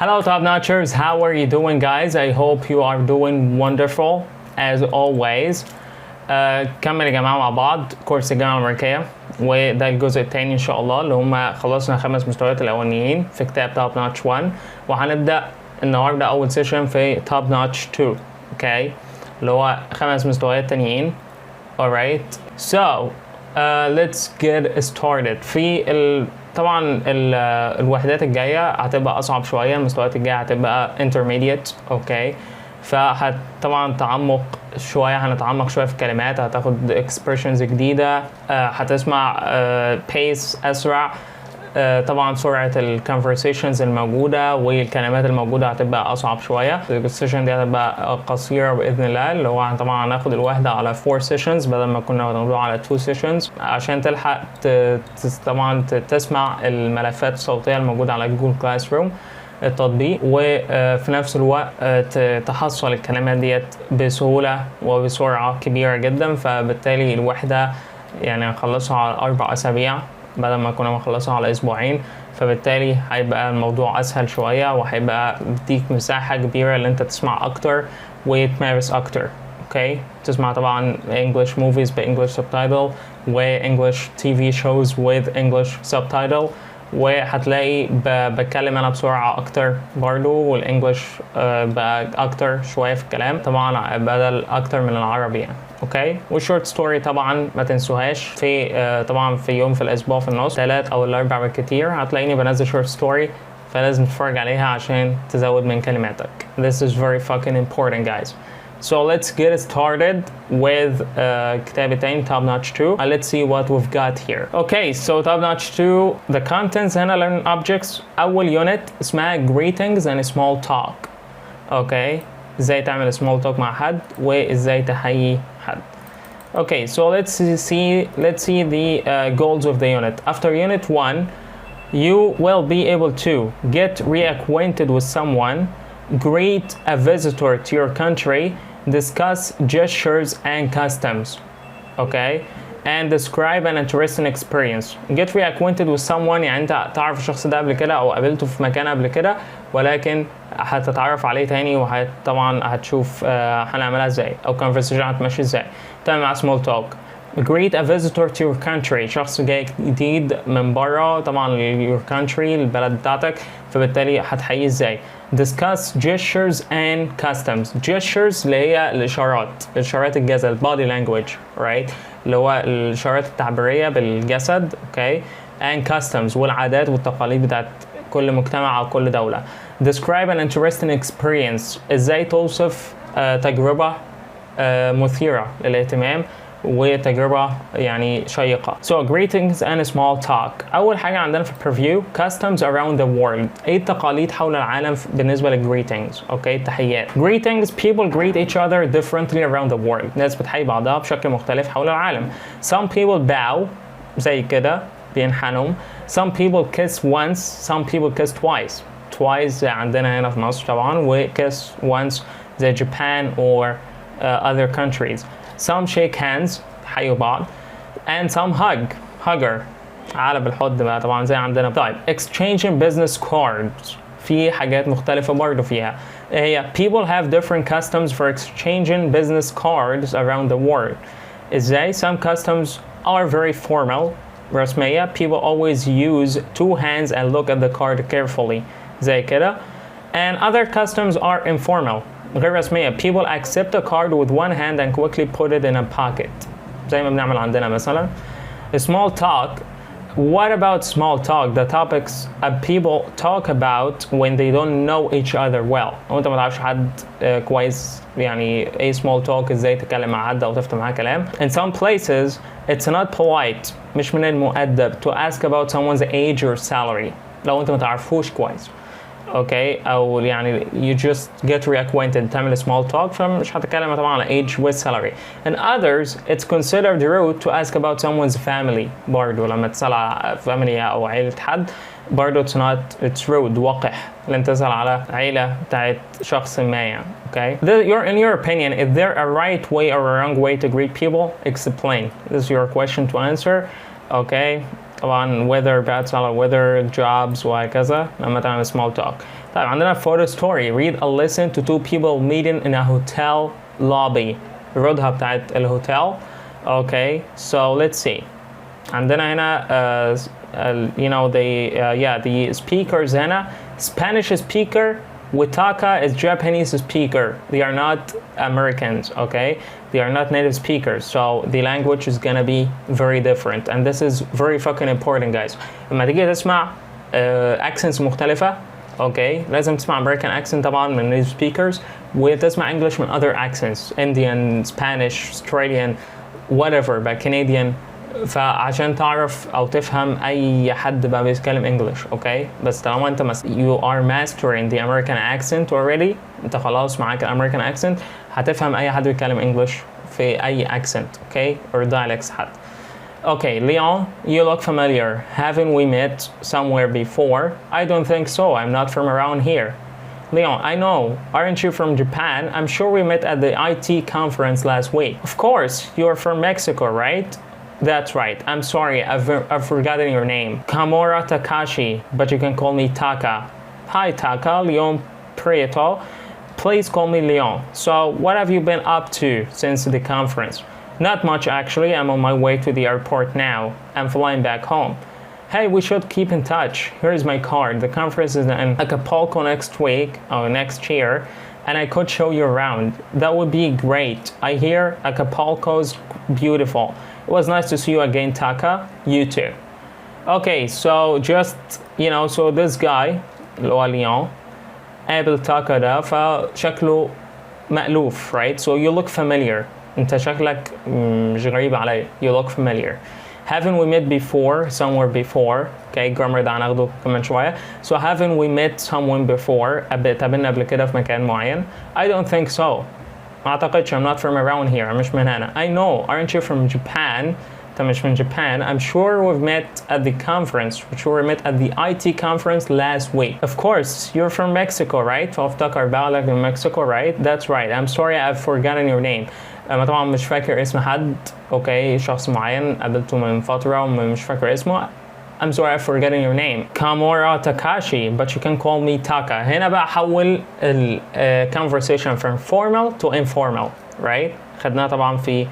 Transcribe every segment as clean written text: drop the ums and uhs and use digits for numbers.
Hello top notchers, how are you doing guys? I hope you are doing wonderful as always. كمل يا جماعة مع بعض كورس الجامعة الأمريكية، وده الجزء الثاني إن شاء الله اللي هم خلصنا 5 مستويات الأولانيين في كتاب توب نوتش 1، وهنبدأ النهاردة أول سيشن في توب نوتش 2 اوكي اللي هو 5 مستويات تانيين. alright so let's get started. في طبعا الوحدات الجاية هتبقى أصعب شوية، المستويات الجاية هتبقى intermediate اوكي، طبعا تعمق شوية، هنتعمق شوية في الكلمات، هتاخد expressions جديدة، هتسمع pace أسرع، طبعا سرعة الconversations الموجودة والكلمات الموجودة هتبقى أصعب شوية. السيشن دي هتبقى قصيرة بإذن الله، اللي هو طبعا هناخد الوحدة على 4 sessions بدل ما كنا بناخدها على 2 sessions عشان تلحق طبعا تسمع الملفات الصوتية الموجودة على جوجل كلاس روم التطبيق، وفي نفس الوقت تحصل الكلمات ديت بسهولة وبسرعة كبيرة جدا. فبالتالي الوحدة يعني هنخلصها على 4 أسابيع بدل ما كنا بنخلصها على أسبوعين، فبالتالي هيبقى الموضوع أسهل شوية وهيبقى بديك مساحة كبيرة اللي أنت تسمع أكتر وتمارس أكتر. اوكي تسمع طبعا English movies بإنجلش subtitle و English TV shows with English subtitle، وهتلاقي بتكلم انا بسرعه اكتر برضو، والانجليش بقى اكتر شويه في الكلام طبعا بدل اكتر من العربي يعني. اوكي والشورت ستوري طبعا ما تنسوهاش، في طبعا في يوم في الاسبوع في النص 3 أو 4 بالكتير هتلاقيني بنزل شورت ستوري، فلازم تتفرج عليها عشان تزود من كلماتك. This is very fucking important guys. So let's get started with كتابتين top notch 2. Let's see what we've got here. Okay, so top notch 2 the contents هنا learn objects. أول unit اسمها greetings and small talk. Okay, ازاي تعمل small talk مع حد وازاي تحيي حد. Okay, so let's see the goals of the unit. After unit 1, you will be able to get reacquainted with someone, greet a visitor to your country, discuss gestures and customs, okay, and describe an interesting experience. Get reacquainted with someone يعني انت تعرف الشخص ده قبل كده او قابلته في مكان قبل كده، ولكن هتتعرف عليه تاني وطبعا هتشوف هنعملها ازاي او conversation هتمشي ازاي. تعمل مع small talk. Greet a visitor to your country، شخص جاي جديد من بره طبعا your country البلد بتاعتك، فبالتالي هتحييه ازاي. Discuss gestures and customs. Gestures اللي هي الإشارات الجسد body language right، اللي هو الإشارات التعبيرية بالجسد okay، and customs والعادات والتقاليد بتاعت كل مجتمع أو كل دولة. Describe an interesting experience، ازاي توصف تجربة مثيرة للاهتمام وتجربة يعني شيقة. So greetings and small talk. أول حاجة عندنا في preview customs around the world. إيه التقاليد حول العالم بالنسبة للgreetings؟ أوكي التحيات. Greetings people greet each other differently around the world. ناس بتحيي بعضها بشكل مختلف حول العالم. Some people bow زي كده بينحنوا. Some people kiss once. Some people kiss twice. Twice زي عندنا هنا في مصر طبعا، و kiss once زي Japan or other countries. Some shake hands حيوا بعض and some hugger عالم الحضن بقى طبعا زي عندنا. طيب exchanging business cards في حاجات مختلفة برضو فيها، هي people have different customs for exchanging business cards around the world. ازاي some customs are very formal رسمية، people always use 2 hands and look at the card carefully زي كده، and other customs are informal غير رسمية people accept a card with one hand and quickly put it in a pocket زي ما بنعمل عندنا مثلا. Small talk. What about small talk? The topics people talk about when they don't know each other well. لو انت ما تعرفش حد كويس يعني ايه small talk، ازاي تتكلم مع حد او تفتح معاه كلام. In some places it's not polite مش من المؤدب to ask about someone's age or salary لو انت ما تعرفوش كويس. اوكي او يعني you just get reacquainted تعمل small talk، فمش هتتكلم طبعا على age with salary. In others it's considered rude to ask about someone's family برضو لما تسأل على family او عيلة حد برضو it's rude وقح لما تسأل على عيلة بتاعت شخص ما يعني. Okay, in your opinion is there a right way or a wrong way to greet people? Explain. This is your question to answer. Okay, طبعا weather بقى تسأل على weather jobs وهكذا لما تعمل small talk. طيب عندنا photo story read or listen to two people meeting in a hotel lobby. الردها بتاعت الهوتيل. Okay, so let's see. عندنا هنا you know the speakers هنا Spanish speaker وTaka is Japanese speaker. They are not Americans, okay? They are not native speakers, so the language is gonna be very different, and this is very fucking important, guys. لما تيجي تسمع accents مختلفة، okay؟ لازم تسمع American accent طبعا من native speakers، وتسمع English من other accents, Indian, Spanish, Australian, whatever, but Canadian. فعشان تعرف او تفهم اي حد بقى بيتكلم انجلش، اوكي؟ بس طالما انت you are mastering the American accent already، انت خلاص معاك الامريكان accent، هتفهم اي حد بيتكلم انجلش في اي accent، اوكي؟ or dialects حتى. Okay, Leon, you look familiar. Haven't we met somewhere before? I don't think so. I'm not from around here. Leon, I know. Aren't you from Japan? I'm sure we met at the IT conference last week. Of course, you're from Mexico, right? That's right. I'm sorry, I've forgotten your name. Kamura Takashi, but you can call me Taka. Hi Taka, Leon Prieto. Please call me Leon. So, what have you been up to since the conference? Not much actually. I'm on my way to the airport now. I'm flying back home. Hey, we should keep in touch. Here's my card. The conference is in Acapulco next week, or next year, and I could show you around. That would be great. I hear Acapulco's beautiful. It was nice to see you again, Taka. You too. Okay, so just, you know, so this guy, اللي هو ليون، قابل تاكا ده فشكله مألوف, right? So you look familiar. انت شكلك مش غريب علي. You look familiar. Haven't we met before, somewhere before? Okay, grammar ده هناخده كمان شوية. So haven't we met someone before? قابلنا قبل كده في مكان معين? I don't think so. ما أعتقدش. I'm not from around here. مش من هنا. I know. Aren't you from Japan? أنت مش من Japan. I'm sure we've met at the conference. I'm sure we met at the IT conference last week. Of course, you're from Mexico, right? فافتكر بالك in Mexico, right? That's right. I'm sorry I've forgotten your name. أنا طبعا مش فاكر اسم حد. أوكي, شخص معين قابلته من فترة ومش فاكر اسمه. I'm sorry I'm forgetting your name. Kamura Takashi, but you can call me Taka. هنا بقى حول ال conversation from formal to informal, right? خدناها طبعا في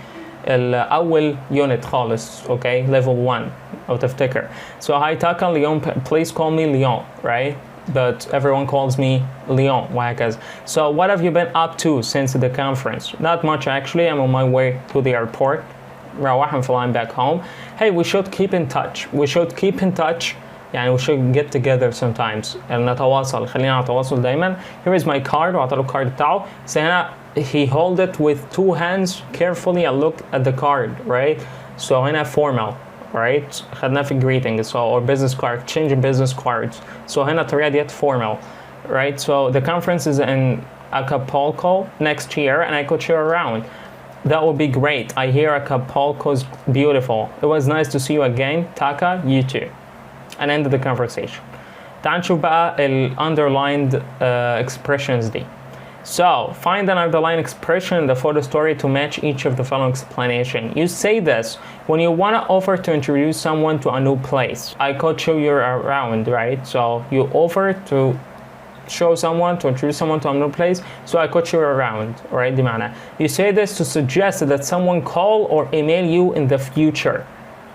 الأول unit خالص, okay? Level 1 لو تفتكر. So hi Taka, Leon, please call me Leon, right? But everyone calls me Leon وهكذا. So what have you been up to since the conference? Not much actually. I'm on my way to the airport. I'm flying back home. Hey, we should keep in touch. We should keep in touch. يعني we should get together sometimes. يعني نتواصل. خلينا نتواصل دايما. Here is my card. وعطاله الكارد بتاعه. So هنا he hold it with two hands carefully and look at the card, right? So هنا formal, right? خدناه في greeting. So or business card. Change business cards. So هنا الطريقة ديت formal, right? So the conference is in Acapulco next year and I could show around. That would be great. I hear Acapulco's beautiful. It was nice to see you again. Taka, you too. And end the conversation. تعال نشوف بقى ال underlined expressions دي. So, find an underlined expression in the photo story to match each of the following explanation. You say this when you want to offer to introduce someone to a new place. I could show you around, right? So, you offer to show someone, to introduce someone to a new place, so I could show you around, right? دي معنى. You say this to suggest that someone call or email you in the future.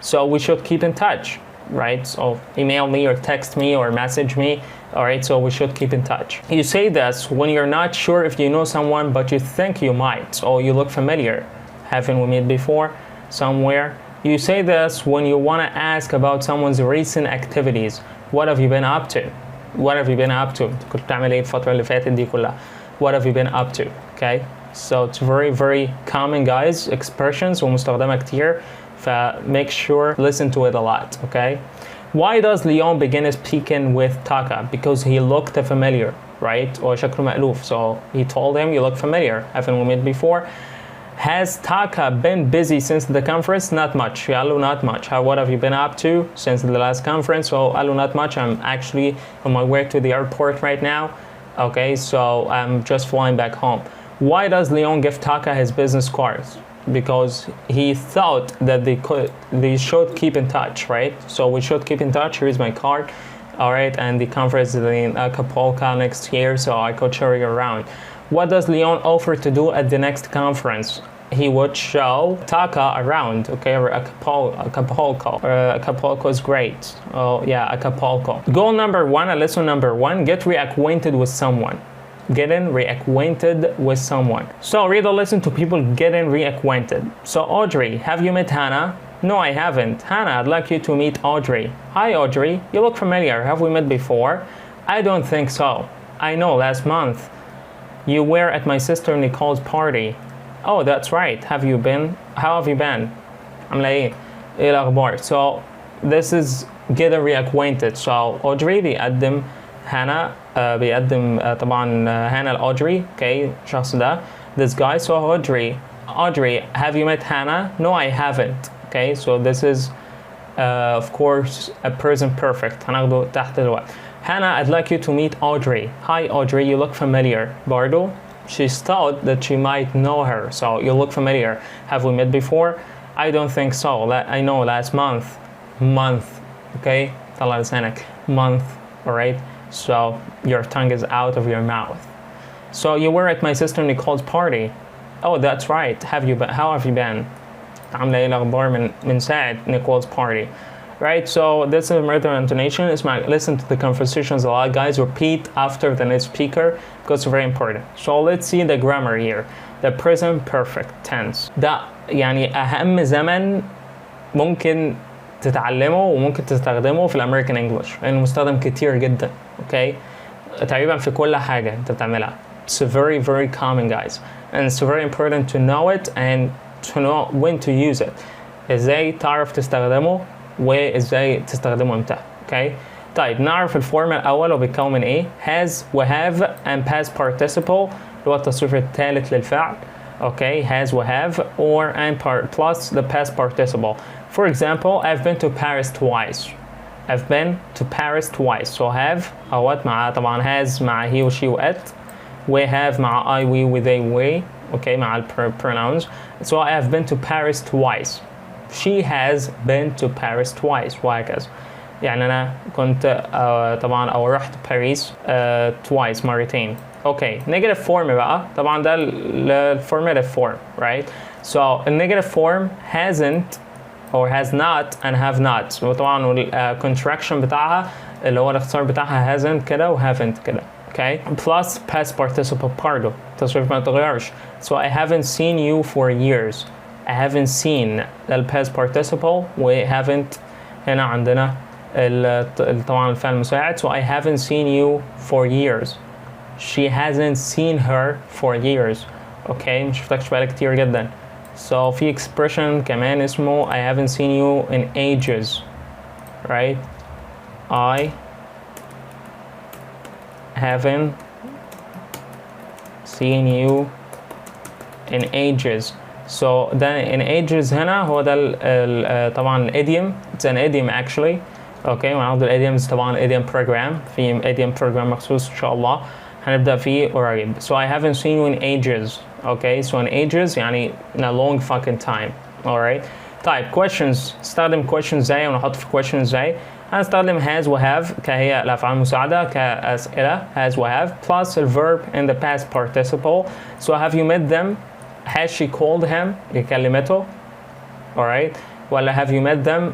So we should keep in touch, right? So email me or text me or message me, all right? So we should keep in touch. You say this when you're not sure if you know someone, but you think you might, or you look familiar. Haven't we met before, somewhere? You say this when you want to ask about someone's recent activities. What have you been up to? What have you been up to? كنت بتعمل ايه الفترة اللي فاتت دي كلها? What have you been up to? Okay? So it's very very common guys expressions ومستخدمة كتير. ف make sure listen to it a lot. Okay? Why does Leon begin speaking with Taka? Because he looked familiar, right? or شكله مألوف. So he told him you look familiar. Haven't we met before? Has Taka been busy since the conference? Not much. قال not much. What have you been up to since the last conference? So قال not much. I'm actually on my way to the airport right now. Okay, so I'm just flying back home. Why does Leon give Taka his business cards? because he thought that they should keep in touch, right? So we should keep in touch. Here's my card. All right, and the conference is in Acapulco next year, so I could show you around. What does Leon offer to do at the next conference? He would show Taka around, okay, or Acapulco. Acapulco is great. Oh yeah, Acapulco. Goal number 1, lesson number 1, get reacquainted with someone. Getting reacquainted with someone. So read a lesson to people getting reacquainted. So Audrey, have you met Hannah? No, I haven't. Hannah, I'd like you to meet Audrey. Hi Audrey, you look familiar. Have we met before? I don't think so. I know, last month. You were at my sister Nicole's party. Oh, that's right. Have you been? How have you been? عاملة إيه؟ إيه الأخبار? So this is getting reacquainted. So Audrey بيقدم هانا بيقدم طبعا هانا لأودري. Okay, الشخص ده. This guy. So Audrey, have you met Hannah? No, I haven't. Okay, so this is of course a present perfect. هناخده تحت الوقت. Hannah, I'd like you to meet Audrey. Hi Audrey, you look familiar. برضو she thought that she might know her. So you look familiar. Have we met before? I don't think so. I know, last month. Okay, طلع لسانك. Month. Alright, so your tongue is out of your mouth. So you were at my sister Nicole's party. Oh, that's right. How have you been? عاملة إيه الأخبار من ساعة Nicole's party. Right, so this is a murder intonation. Listen to the conversations a lot, guys. Repeat after the native speaker because it's very important. So let's see the grammar here. The present perfect tense. ده يعني أهم زمن ممكن تتعلمه وممكن تستخدمه في الأمريكان إنجلش لأنه مستخدم كتير جدا. Okay, تقريبا في كل حاجة أنت بتعملها. It's very very common, guys, and it's very important to know it and to know when to use it. إزاي تعرف تستخدمه وإزاي تستخدمه إمتى. Okay. طيب نعرف الفورم الأول وبيتكون من إيه؟ has و have and past participle اللي هو التصريف الثالث للفعل. Okay, has و have or and plus the past participle. For example, I've been to Paris twice. I've been to Paris twice. So have أوت مع طبعا has مع he و she و it. We have مع I, we, with they, we. Okay, مع pronouns. So I have been to Paris twice. She has been to Paris twice. وهكذا. يعني أنا كنت طبعا أو رحت باريس twice مرتين. Okay, negative form بقى. طبعا ده الformative form, right? So the negative form hasn't or has not and have not. وطبعا contraction بتاعها اللي هو الاختصار بتاعها hasn't كده و haven't كده. Okay, plus past participle برضه التصريف ما تغيرش. So I haven't seen you for years. I haven't seen the past participle و haven't هنا عندنا طبعا الفعل المساعد. So I haven't seen you for years. She hasn't seen her for years. Okay, مش شفتكش بقالك كتير جدا. So في expression كمان اسمه I haven't seen you in ages. Right? I haven't seen you in ages. So then in ages هنا هو ده طبعا idiom. It's an idiom actually. Okay, وناخد idioms طبعا idiom program. في idiom program مخصوص إن شاء الله هنبدأ فيه قريب. So I haven't seen you in ages. Okay, so in ages يعني in a long fucking time. Alright. طيب questions. استخدم questions ازاي ونحط في questions ازاي؟ هنستخدم has و have كهي الأفعال المساعدة كأسئلة has و have plus the verb in the past participle. So have you met them? Has she called him? كلمته. Alright. ولا have you met them?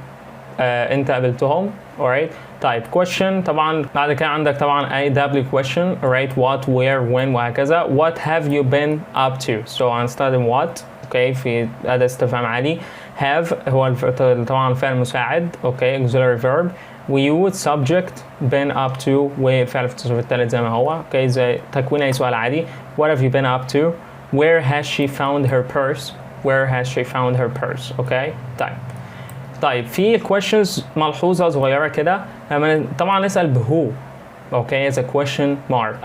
أنت قابلتهم. Alright. طيب question طبعا بعد كده عندك طبعا أي W question. Alright. What, where, when وهكذا. What have you been up to? So هنستخدم what. Okay. في أداة استفهام عادي. Have هو طبعا الفعل المساعد. Okay. Auxiliary verb. We use subject been up to وفعل في التصريف الثالث زي ما هو. Okay. زي تكوين أي سؤال عادي. What have you been up to? Where has she found her purse? Where has she found her purse? Okay. طيب في questions ملحوظة صغيرة كده طبعا نسأل بهو. Okay, as a question mark.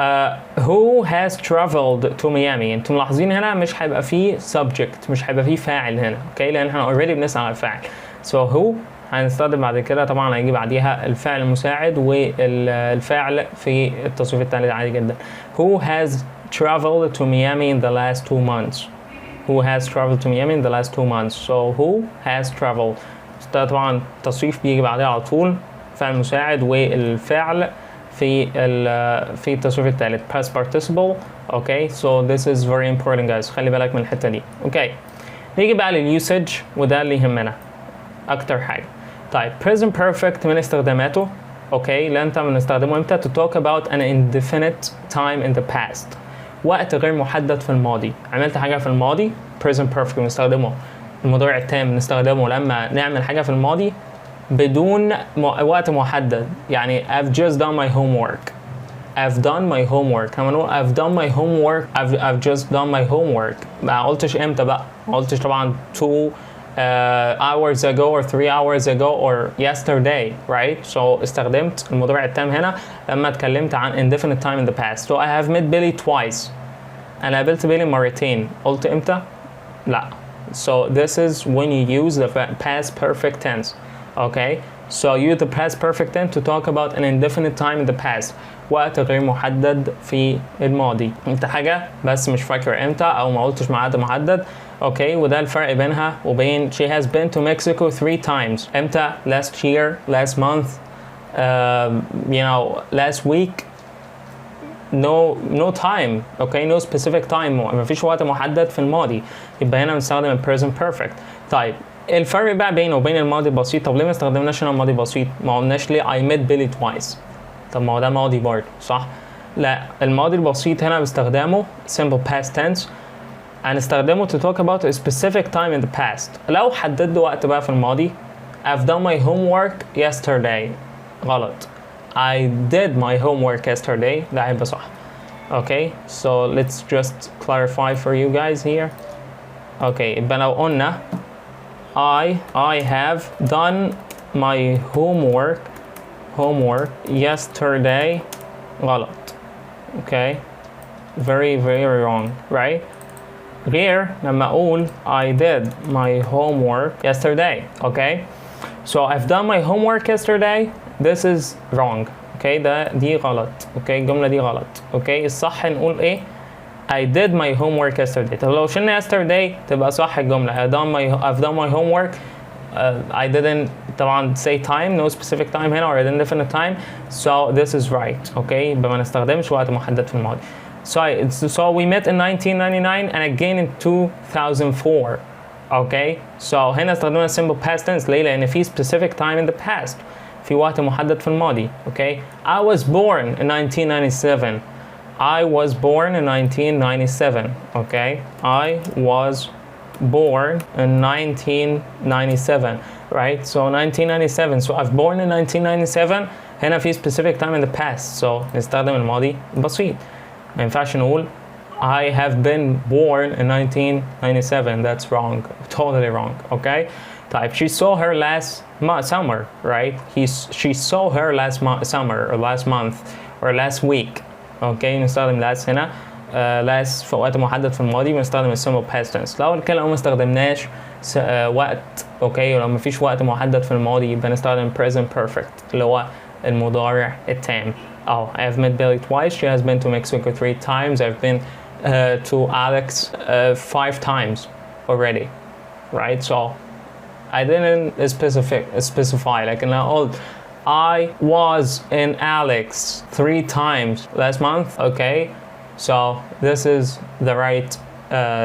Who has traveled to Miami? انتم ملاحظين هنا مش هيبقى فيه subject مش هيبقى فيه فاعل هنا. Okay, لأن احنا already بنسأل على الفاعل. So who هنستخدم بعد كده طبعا هيجي بعديها الفعل المساعد والفاعل في التصريف الثالث عادي جدا. Who has traveled to Miami in the last 2 months? who has traveled to Yemen the last 2 months. So who has traveled. ده طبعا تصريف بيجي بعدها على طول فعل مساعد والفعل في التصريف الثالث past participle. Okay, so this is very important guys. خلي بالك من الحتة دي. Okay, نيجي بقى لليوسج وده اللي يهمنا أكتر حاجة. طيب present perfect من استخداماته اللي انت بنستخدمه امتى to talk about an indefinite time in the past. وقت غير محدد في الماضي. عملت حاجة في الماضي present perfect بنستخدمه. المضارع التام بنستخدمه لما نعمل حاجة في الماضي بدون وقت محدد. يعني I've just done my homework. I've done my homework. لما نقول I've done my homework I've just done my homework. ما قلتش امتى بقى. ما قلتش طبعا 2 hours ago or 3 hours ago or yesterday, right? So استخدمت المضارع التام هنا لما اتكلمت عن indefinite time in the past. So I have met Billy twice. أنا قابلت بيلي مرتين. قلت امتى؟ لا. So this is when you use the past perfect tense. Okay? So use the past perfect tense to talk about an indefinite time in the past. وقت غير محدد في الماضي. انت حاجة بس مش فاكر امتى او ما قلتش ميعاد محدد. وده الفرق بينها وبين she has been to Mexico 3 times. امتى؟ last year, last month, last week. No time. No specific time. ما فيش وقت محدد في الماضي. يبقى هنا بنستخدم present perfect. طيب الفرق بقى بينه وبين الماضي البسيط. طب ليه ما استخدمناش هنا الماضي البسيط؟ ما قلناش ليه I met Billy twice. طب ما هو ده ماضي برضه صح؟ لا الماضي البسيط هنا باستخدامه simple past tense. هنستخدمه to talk about a specific time in the past. لو حددت وقت بقى في الماضي I've done my homework yesterday. غلط. I did my homework yesterday. ده هيبقى صح. Okay, so let's just clarify for you guys here. Okay, يبقى لو قلنا I have done my homework yesterday. غلط. Okay, very wrong, right? غير لما أقول I did my homework yesterday. Okay, so I've done my homework yesterday. This is wrong. Okay, دي غلط. Okay, الجملة دي غلط. Okay, الصح نقول إيه؟ I did my homework yesterday. طب لو شلنا yesterday تبقى صح الجملة. I've done my homework. I didn't طبعا say time, no specific time هنا or indefinite time. So this is right. Okay, يبقى ما نستخدمش وقت محدد في الماضي. So we met in 1999 and again in 2004. Okay, so هنا استخدمنا simple past tense. ليه؟ لأن في specific time in the past. في وقت محدد في الماضي. Okay, I was born in 1997. I was born in 1997. Okay, I was born in 1997. Right, so 1997. So I've born in 1997. هنا في specific time in the past. So نستخدم الماضي بسيط. ما ينفعش نقول I have been born in 1997. That's wrong. Totally wrong. Okay. طيب she saw her last summer, right? She saw her last summer or last month or last week. Okay, نستخدم last هنا. last في وقت محدد في الماضي بنستخدم simple past tense. لو الكلام ما استخدمناش وقت ولو ما فيش وقت محدد في الماضي يبقى نستخدم present perfect اللي هو المضارع التام. I have met Billy twice. She has been to Mexico 3 times. I've been to Alex 5 times already. Right? So I didn't specify like I was in Alex 3 times last month. Okay, so this is the right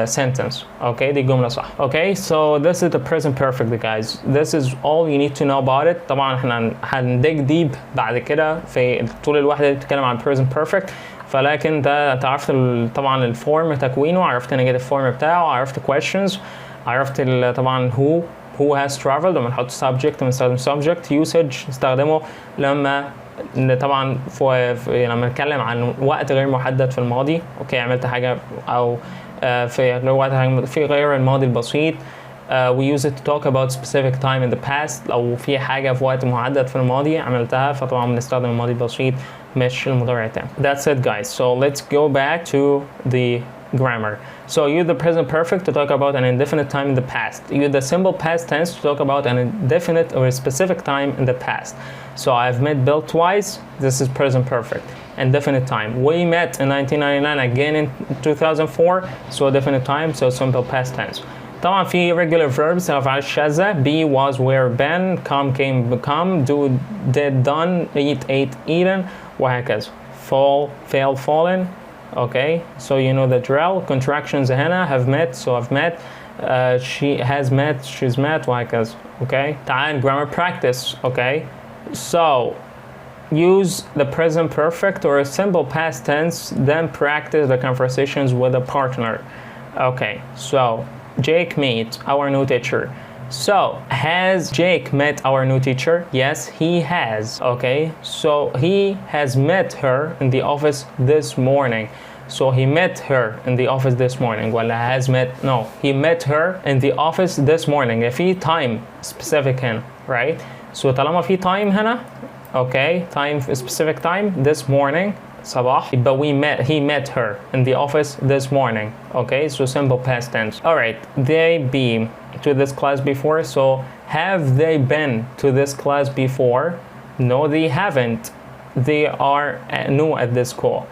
sentence. Okay, دي جملة صح. Okay, so this is the present perfect guys. This is all you need to know about it. طبعا احنا هنديك ديب بعد كده في طول الوحدة اللي بتتكلم عن present perfect. فلكن ده انت عرفت طبعا الفورم تكوينه، عرفت negative form بتاعه، عرفت questions، عرفت طبعا who has traveled. لما نحط subject بنستخدم subject. usage نستخدمه لما طبعا لما نتكلم عن وقت غير محدد في الماضي. اوكي، عملت حاجة او في غير الماضي البسيط. We use it to talk about specific time in the past. لو في حاجة في وقت محدد في الماضي عملتها فطبعا بنستخدم الماضي البسيط مش المضارع التام. That's it guys. So let's go back to the grammar. So use the present perfect to talk about an indefinite time in the past. Use the simple past tense to talk about an indefinite or a specific time in the past. So I've met Bill twice. This is present perfect. indefinite time. We met in 1999 again in 2004, so definite time, so simple past tense. طبعا في regular verbs الأفعال الشاذة be, was, were, been, come, came, become, do, did, done, eat, ate, eaten وهكذا. fall, fail, fallen. Okay, so you know the drill. Contractions هنا have met, so have met, she has met, she's met وهكذا. Okay, تعال grammar practice. Okay, so use the present perfect or a simple past tense, then practice the conversations with a partner. Okay, so Jake met our new teacher. So, has Jake met our new teacher? Yes, he has. Okay, so he has met her in the office this morning. So he met her in the office this morning. Well, has met, no, he met her in the office this morning. If he time specific هنا, right? So طالما في time هنا, okay, time, specific time, this morning, صباح, but he met her in the office this morning. Okay, so simple past tense. All right, they be to this class before. So have they been to this class before? No, they haven't. They are new at this school.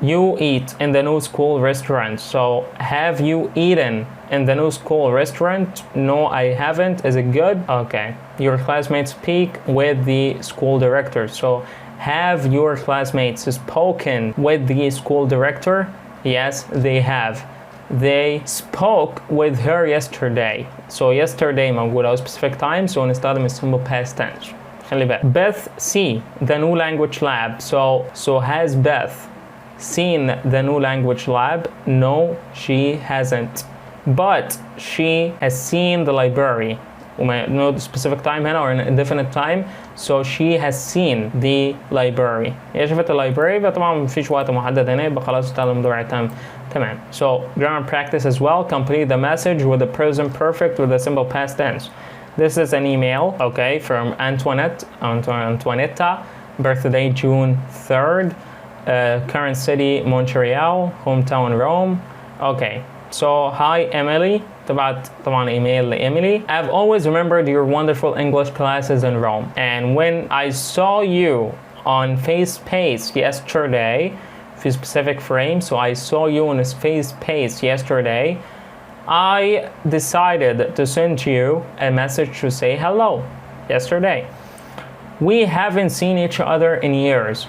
You eat in the new school restaurant. So have you eaten in the new school restaurant? No, I haven't. Is it good? Okay. Your classmates speak with the school director. So have your classmates spoken with the school director? Yes, they have. They spoke with her yesterday. So yesterday موجود أو specific time, so نستخدم simple past tense. خلي بالك. Beth see the new language lab. So has Beth seen the new language lab? No, she hasn't. But she has seen the library. No specific time هنا or an indefinite time, so she has seen the library. هي شافت library فطبعا مفيش وقت محدد هنا يبقى خلاص استخدم مضارع تام. تمام. So grammar practice as well. Complete the message with the present perfect with the simple past tense. This is an email, okay, from Antoinetta, birthday June 3rd, current city Montreal, hometown Rome. Okay. So hi Emily. طبعا email Emily. I've always remembered your wonderful English classes in Rome. And when I saw you on FacePace yesterday, في specific frame, so I saw you on FacePace yesterday, I decided to send you a message to say hello yesterday. We haven't seen each other in years.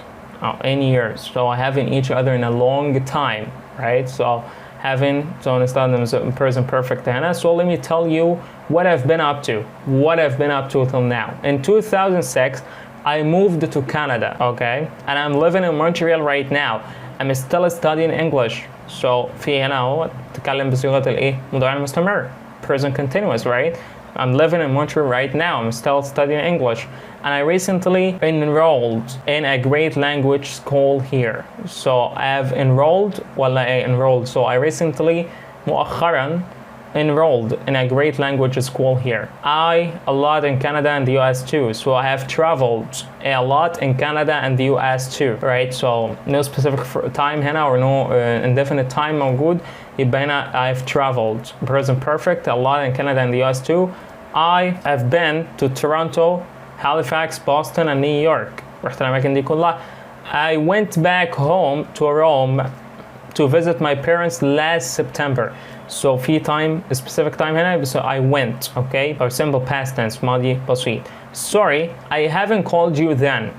So I haven't each other in a long time, right? So having, so نستخدم present perfect هنا. So let me tell you what I've been up to till now. In 2006, I moved to Canada, okay? And I'm living in Montreal right now. I'm still studying English. So في هنا هو تتكلم بصيغة الايه؟ مضارع مستمر. Present continuous, right? I'm living in Montreal right now. I'm still studying English. And I recently enrolled in a great language school here. So I've enrolled, so I recently مؤخرا enrolled in a great language school here. A lot in Canada and the US too. So I have traveled a lot in Canada and the US too, right? So no specific time هنا or no indefinite time موجود. يبقى هنا I've traveled. Present perfect, a lot in Canada and the US too. I have been to Toronto, Halifax, Boston, and New York. رحت الأماكن دي كلها. I went back home to Rome to visit my parents last September. So في time, specific time هنا, so I went, okay? Or simple past tense, ماضي بسيط. Sorry, I haven't called you then.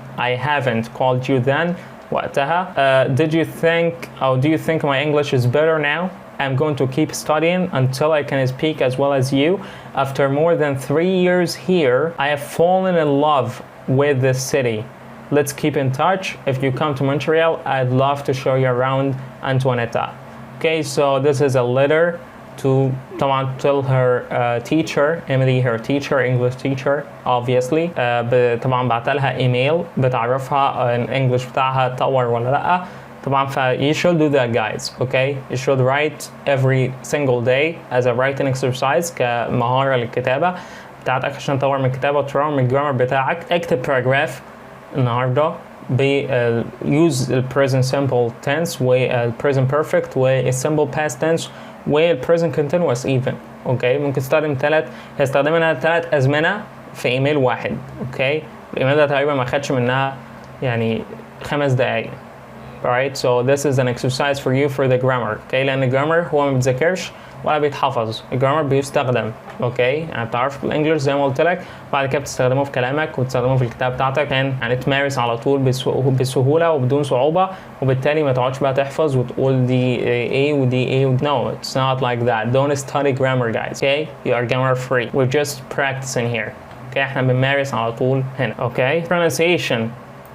وقتها. Do you think my English is better now? I'm going to keep studying until I can speak as well as you. After more than 3 years here, I have fallen in love with this city. Let's keep in touch. If you come to Montreal, I'd love to show you around Antoinetta. Okay, so this is a letter to tell her teacher, Emily, her teacher, English teacher, obviously. طبعا بعت لها ايميل بتعرفها الانجليش بتاعها تطور ولا لا. طبعا you should do that, guys. Okay, you should write every single day as a writing exercise كمهارة للكتابة بتاعتك عشان تطور من الكتابة وتطور من الجرامر بتاعك. اكتب paragraph النهارده use the present simple tense و present perfect و simple past tense و present continuous even. اوكي ممكن تستخدمها ثلاث ازمنه في ايميل واحد. اوكي الايميل ده تقريبا ما خدش منها يعني 5 دقايق. alright so this is an exercise for you for the grammar okay لأن الجرامر هو ما بيتذاكرش ولا بيتحفظ الجرامر بيستخدم اوكي يعني بتعرف الانجليش زي ما قلت لك بعد كده بتستخدمه في كلامك وتستخدمه في الكتاب بتاعتك يعني تمارس على طول بسهوله وبدون صعوبه وبالتالي ما تقعدش بقى تحفظ وتقول دي A ودي A no it's not like that don't study grammar guys okay you are grammar free we're just practicing here okay احنا بنمارس على طول هنا okay pronunciation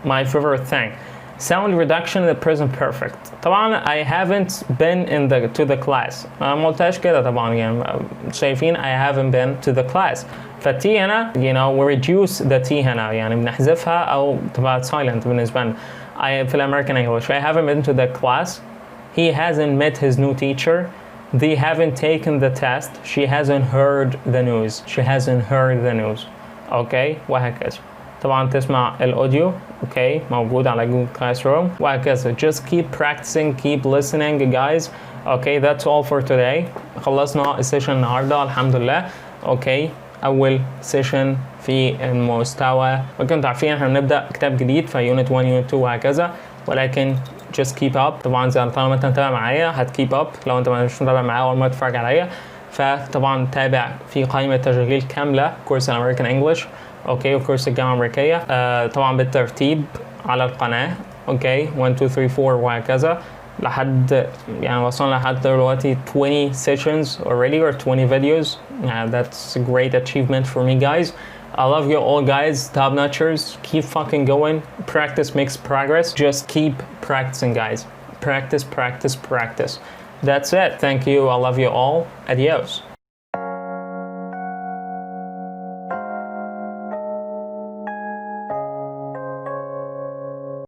my favorite thing sound reduction in the present perfect طبعا I haven't been to the class ما قلتهاش كده طبعا يعني شايفين I haven't been to the class فالتي هنا you know we reduce the T هنا يعني بنحذفها أو تبقى silent بالنسبة لنا في الأمريكان English I haven't been to the class he hasn't met his new teacher they haven't taken the test she hasn't heard the news okay وهكذا طبعا تسمع الاوديو اوكي موجود على جوجل كلاس روم وهكذا just keep practicing keep listening guys okay that's all for today خلصنا السيشن النهارده الحمد لله اوكي اول سيشن في المستوى وكنتوا عارفين احنا بنبدا كتاب جديد في يونت 1 يونت 2 وهكذا ولكن just keep up طبعا زي طالما انت متابع معايا هت keep up لو انت مش متابع معايا اول ما تتفرج عليا فطبعا تابع في قائمه تشغيل كامله كورس الامريكان انجلش اوكي وكورس الجامعة الأمريكية طبعا بالترتيب على القناة اوكي 1 2 3 4 وهكذا لحد يعني وصلنا لحد دلوقتي 20 sessions already or 20 videos that's a great achievement for me guys I love you all guys top notchers keep fucking going practice makes progress just keep practicing guys practice that's it thank you I love you all adios